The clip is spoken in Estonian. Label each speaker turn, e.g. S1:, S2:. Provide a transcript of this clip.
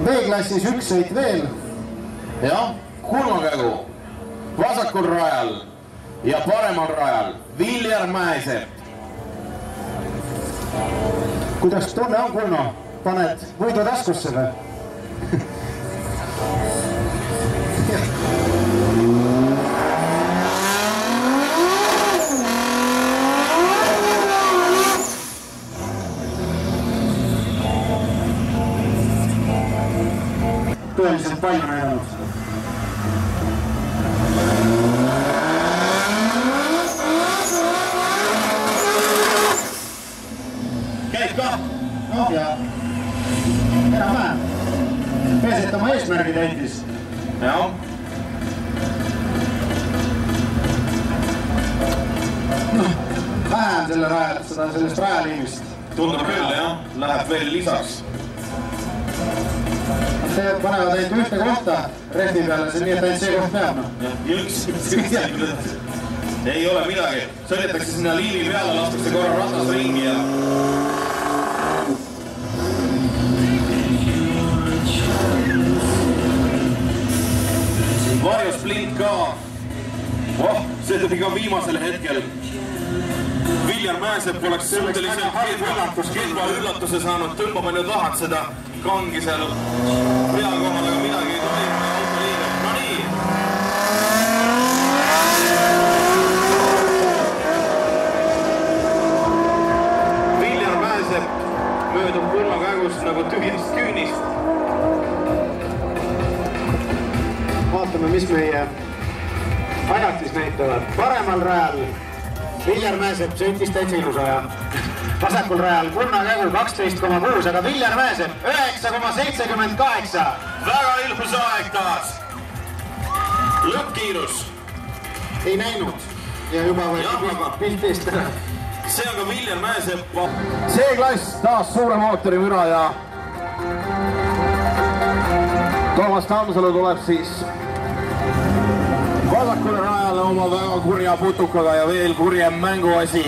S1: B-klassis üks sõit veel.
S2: jah, kulmakägu vasakul rajal ja paremal rajal Viljar Mäesepp.
S1: Kuidas tunne on, Kulno? Paned võidu taskusse või? Tõeliselt palju näidanud.
S2: Käib ka?
S1: Oh ja. Enam-vähem. Peaasi, et oma eesmärgi täitis.
S2: jah.
S1: Vähem selle rajal, sellest rajaliinist.
S2: Tundub küll, jah. Läheb veel lisaks.
S1: Need panevad ainult ühte kohta rehvi peale, nii et ainult see koht peab.
S2: Jõks. Ei ole midagi. Sõidetakse sinna liivi peale, lastakse korra ratas ringi ja... Varjus Blint ka. See tuli ka viimasel hetkel. Viljar Mäesepp oleks suhteliselt kehva üllatuse saanud. Tõmbame nüüd lahad seda kangi seal peakohal, aga midagi ei toimu ja auto liigub. No nii. Viljar Mäesepp möödub kulmakägust nagu tühjast küünist.
S1: Vaatame, mis meie ajad siis näitavad. Paremal rajal Viljar Mäesepp sõitis täitsa ilus aja. Vasakul rajal kulmakägu 12,6, aga Viljar Mäesepp 9,78.
S2: Väga ilus aeg taas. Lõppkiirus.
S1: Ei näinud ja juba võeti pilt eest ära.
S2: See on ka Viljar Mäesepp.
S3: C-klass taas suure mootori müra ja Toomas Tammsalu tuleb siis vasakule rajale oma väga kurja putukaga ja veel kurjem mänguasi.